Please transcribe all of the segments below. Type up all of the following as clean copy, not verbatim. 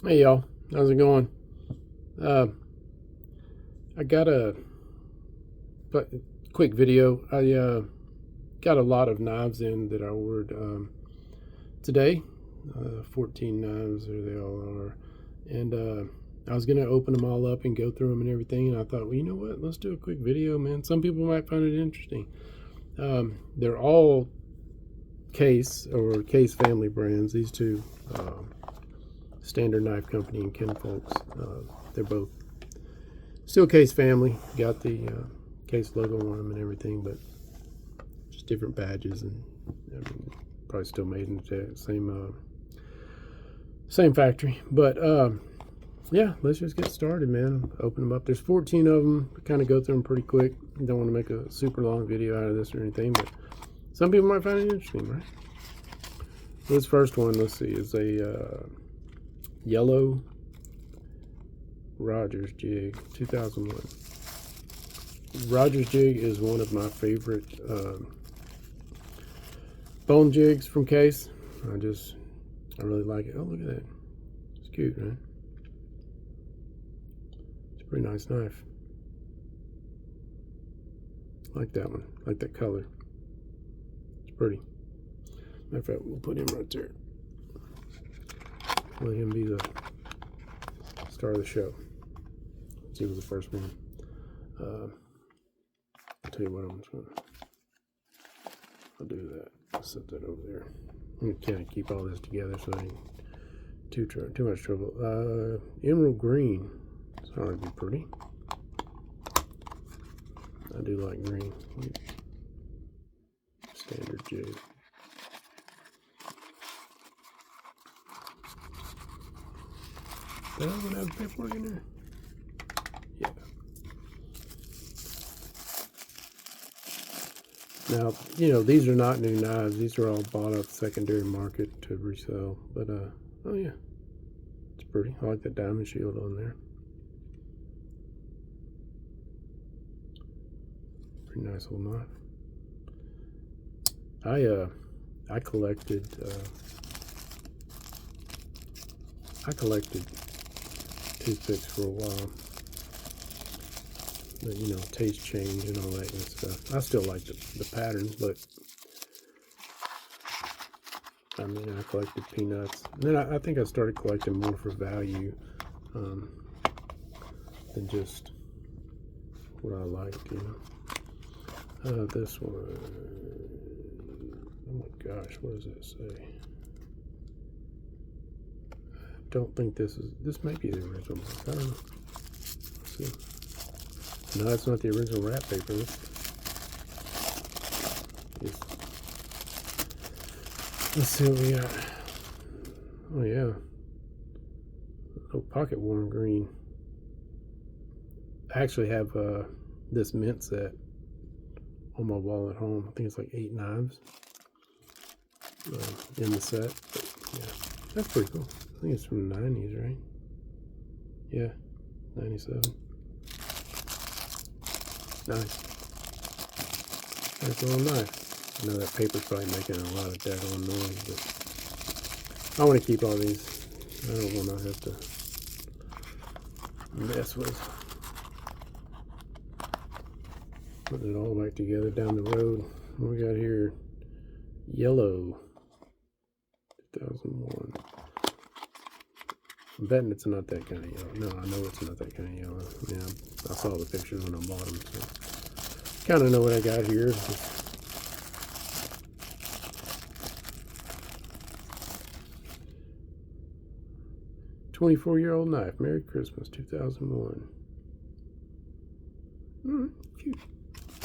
Hey y'all, how's it going? Uh, I got a quick video. I got a lot of knives in that I ordered today. 14 knives, there they all are. And I was gonna open them all up and go through them and everything. And I thought, well, you know what? Let's do a quick video, man. Some people might find it interesting. They're all Case family brands. These two, Standard Knife Company and Ken Folks. They're both still Case family. Got the Case logo on them and everything, but just different badges, and I mean, probably still made in the same factory. But yeah, let's just get started, man. Open them up. There's 14 of them. Kind of go through them pretty quick. Don't want to make a super long video out of this or anything, but some people might find it interesting, right? This first one, let's see, is a yellow Rogers jig, 2001. Rogers jig is one of my favorite bone jigs from Case. I really like it. Oh, look at that. It's cute, man. It's a pretty nice knife. I like that one. I like that color. It's pretty. Matter of fact, we'll put him right there. Let him be the star of the show. He was the first one. I'll tell you what, I'll do that. I'll set that over there. I'm gonna keep all this together so I ain't too much trouble. Emerald green. It's hard to be pretty. I do like green. Standard jig. Did I even have paperwork in there? Yeah. Now, you know, these are not new knives. These are all bought off the secondary market to resell. But, oh yeah, it's pretty. I like that diamond shield on there. Pretty nice little knife. I collected toothpicks for a while. But, you know, taste change and all that kind of stuff. I still like the patterns, but I mean, I collected peanuts. And then I think I started collecting more for value than just what I liked, you know. This one, oh my gosh, what does that say? I don't think this may be the original book. I don't know. Let's see. No, that's not the original wrap paper. Let's see what we got. Oh yeah. Oh, pocket worn green. I actually have this mint set on my wall at home. I think it's like 8 knives in the set. But yeah, that's pretty cool. I think it's from the 90s, right? Yeah, 97. Nice. Nice little knife. I know that paper's probably making a lot of daggone noise, but I want to keep all these. I don't want to have to mess with putting it all back together down the road. What we got here? Yellow, 2001. I'm betting it's not that kind of yellow. No, I know it's not that kind of yellow. Yeah, I saw the pictures when I bought them, so kind of know what I got here. 24-year-old knife. Merry Christmas, 2001. Cute.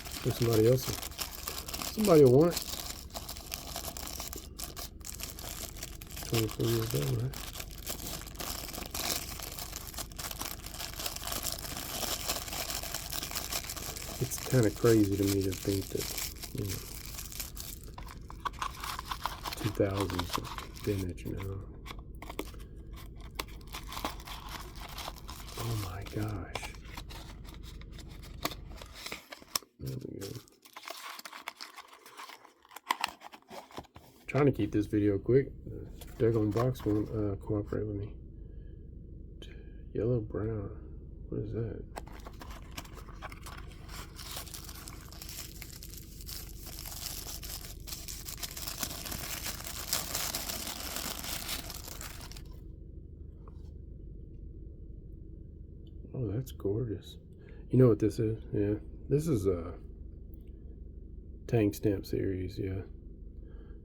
For somebody else. Somebody will want it. 24 years old, right? It's kind of crazy to me to think that, you know, 2000s vintage now. Oh my gosh. There we go. Trying to keep this video quick. The daggone box won't cooperate with me. Yellow brown. What is that? Oh, that's gorgeous. You know what this is? Yeah. This is a Tank Stamp series, yeah.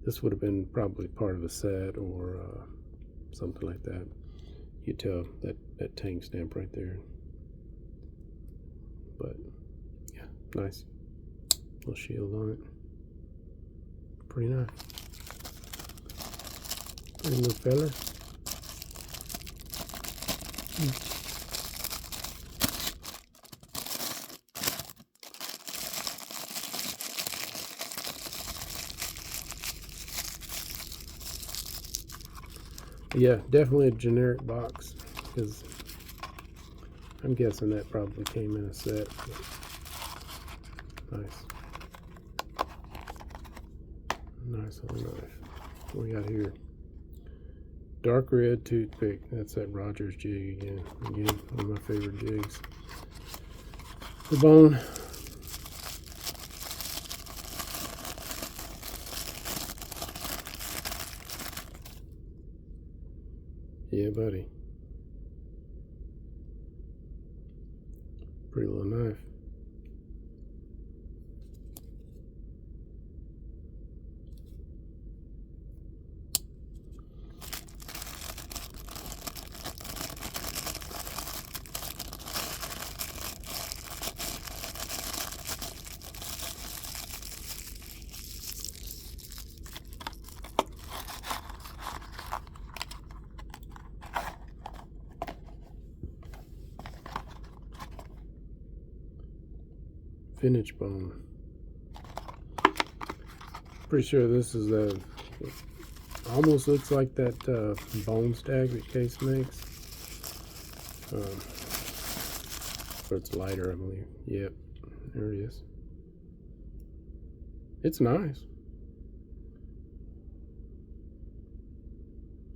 This would have been probably part of a set or something like that. You tell that Tank Stamp right there. But yeah, nice. Little shield on it. Pretty nice. Pretty little fella. Yeah, definitely a generic box, because I'm guessing that probably came in a set. Nice. Nice little knife. What we got here? Dark red toothpick. That's that Rogers jig again. Again, one of my favorite jigs. The bone. Yeah, buddy. Pretty little knife. Vintage bone. Pretty sure this is a. Almost looks like that bone stag that Case makes. But it's lighter, I believe. Yep, there it is. It's nice.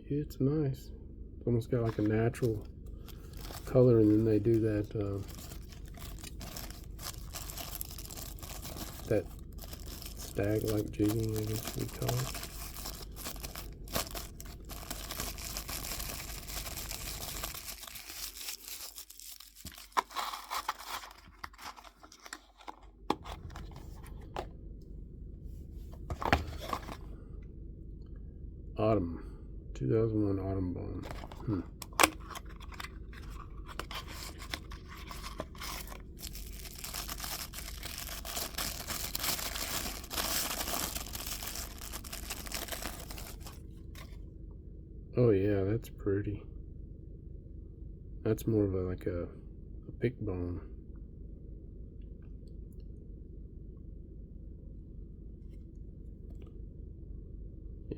It's nice. It's almost got like a natural color, and then they do that that stag-like jigging, I guess we call it. Autumn, 2001 Autumn bone. Oh yeah, that's pretty. That's more of like a pick bone.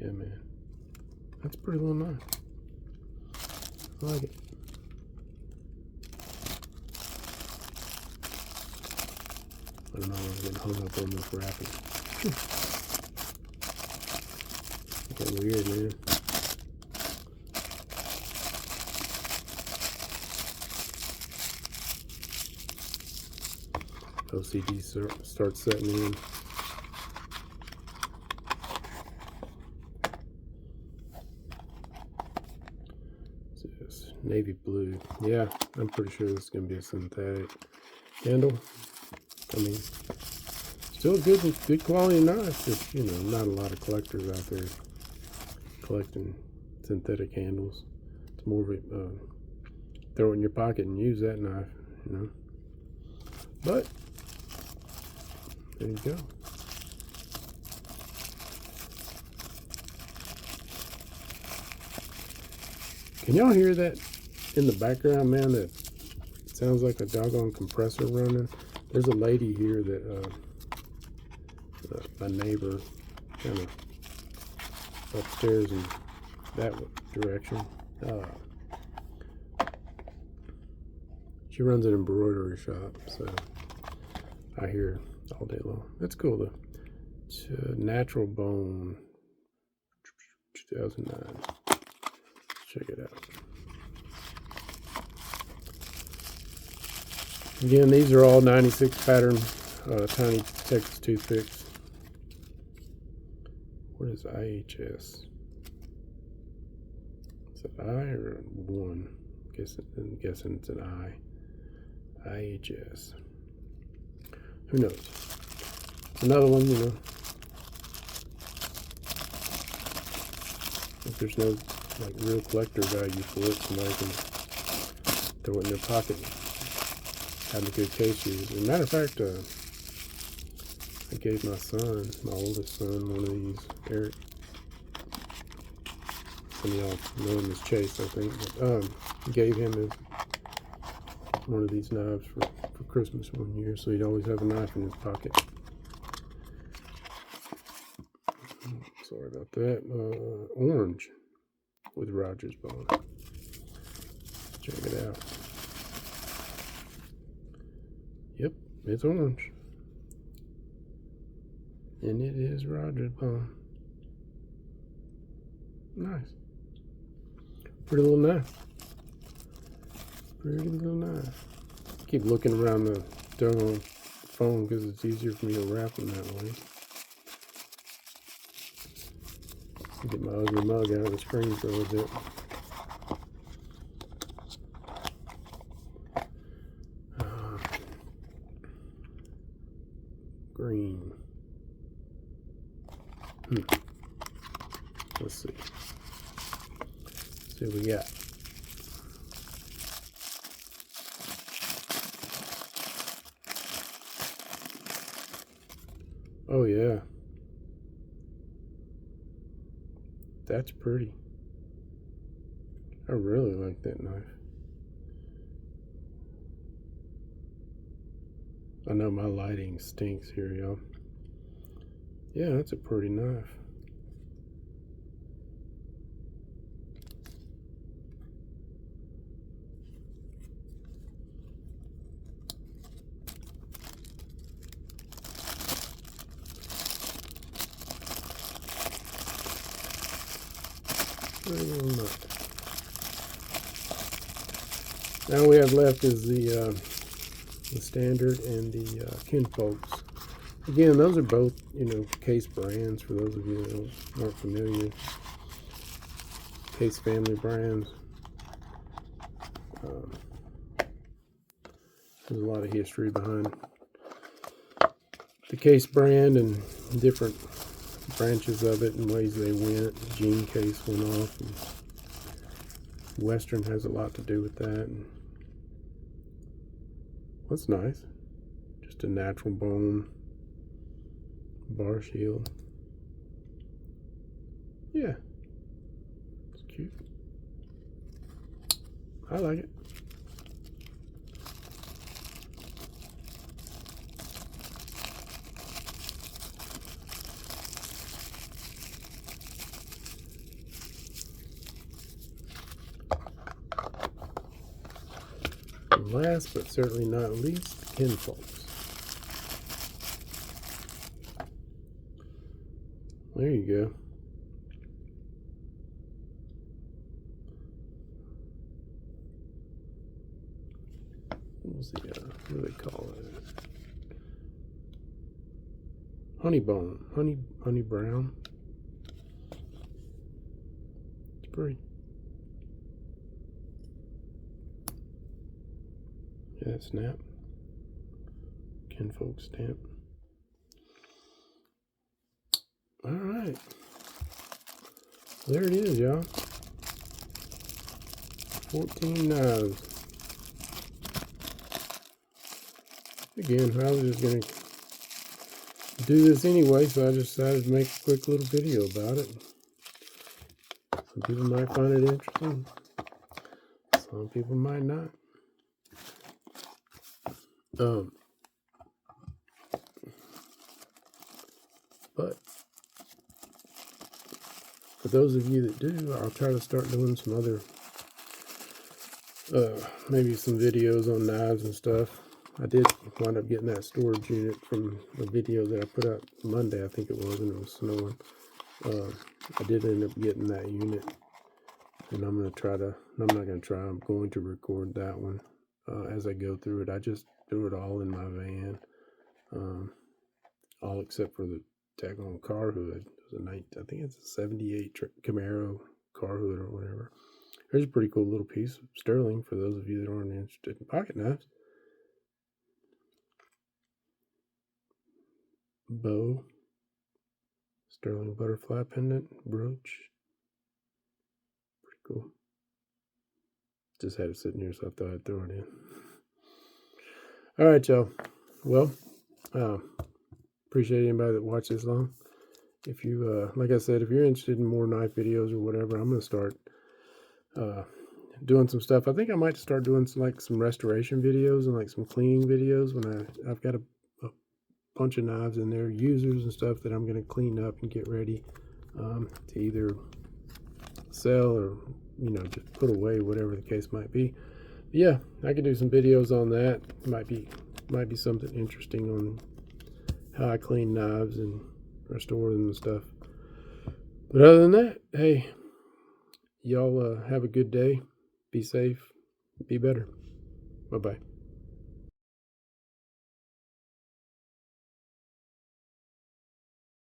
Yeah, man. That's a pretty little knife. I like it. I don't know, I was getting hung up on this wrapping. Getting weird, man. OCD starts setting in. It's navy blue. Yeah, I'm pretty sure this is going to be a synthetic handle. I mean, still a good quality knife. Just, you know, not a lot of collectors out there collecting synthetic handles. It's more of a throw it in your pocket and use that knife, you know. But there you go. Can y'all hear that in the background, man? That sounds like a doggone compressor running. There's a lady here that my neighbor, kind of upstairs in that direction. She runs an embroidery shop, so I hear all day long. That's cool though. It's Natural Bone, 2009. Check it out. Again, these are all 96 pattern tiny Texas toothpicks. What is IHS? Is it I or 1? I'm guessing it's an I. IHS. Who knows? Another one, you know. If there's no like real collector value for it, somebody can throw it in their pocket. Have a good case use. As a matter of fact, I gave my son, my oldest son, one of these. Eric. Some of y'all know him as Chase, I think. But, gave him one of these knives for Christmas one year, so he'd always have a knife in his pocket. Sorry about that. Orange with Rogers bone. Check it out. Yep, it's orange. And it is Rogers bone. Nice. Pretty little knife. Pretty little knife. Keep looking around the doggone phone because it's easier for me to wrap them that way. Get my ugly mug out of the screen for a little bit. Green. Let's see. See what we got. Oh yeah. That's pretty. I really like that knife. I know my lighting stinks here, y'all. Yeah, that's a pretty knife. Now we have left is the standard and the Kinfolks. Again, those are both, you know, Case brands for those of you that aren't familiar. Case family brands. There's a lot of history behind the Case brand and different branches of it and ways they went. Gene Case went off. And Western has a lot to do with that. And what's nice? Just a natural bone bar shield. Yeah. It's cute. I like it. And last but certainly not least, Kinfolks. There you go. What do they call it? Honey bone, honey brown. It's pretty. Yeah, snap. Kinfolk stamp. All right. There it is, y'all. 14 knives. Again, I was just going to do this anyway, so I just decided to make a quick little video about it. Some people might find it interesting. Some people might not. But for those of you that do, I'll try to start doing some other, maybe some videos on knives and stuff. I did wind up getting that storage unit from a video that I put out Monday, I think it was, and it was snowing. I did end up getting that unit, and I'm going to record that one as I go through it. I just threw it all in my van, all except for the daggone car hood. It was I think it's a '78 Camaro car hood or whatever. Here's a pretty cool little piece of sterling for those of you that aren't interested in pocket knives. Bow, sterling butterfly pendant, brooch. Pretty cool. Just had it sitting here, so I thought I'd throw it in. All right, y'all. Well, appreciate anybody that watched this long. If you, like I said, if you're interested in more knife videos or whatever, I'm going to start doing some stuff. I think I might start doing some restoration videos and like some cleaning videos when I've got a bunch of knives in there, users and stuff that I'm going to clean up and get ready to either sell or just put away, whatever the case might be. But yeah, I could do some videos on that. Might be something interesting on how I clean knives and restore them and stuff. But other than that, hey, y'all have a good day. Be safe. Be better. Bye-bye.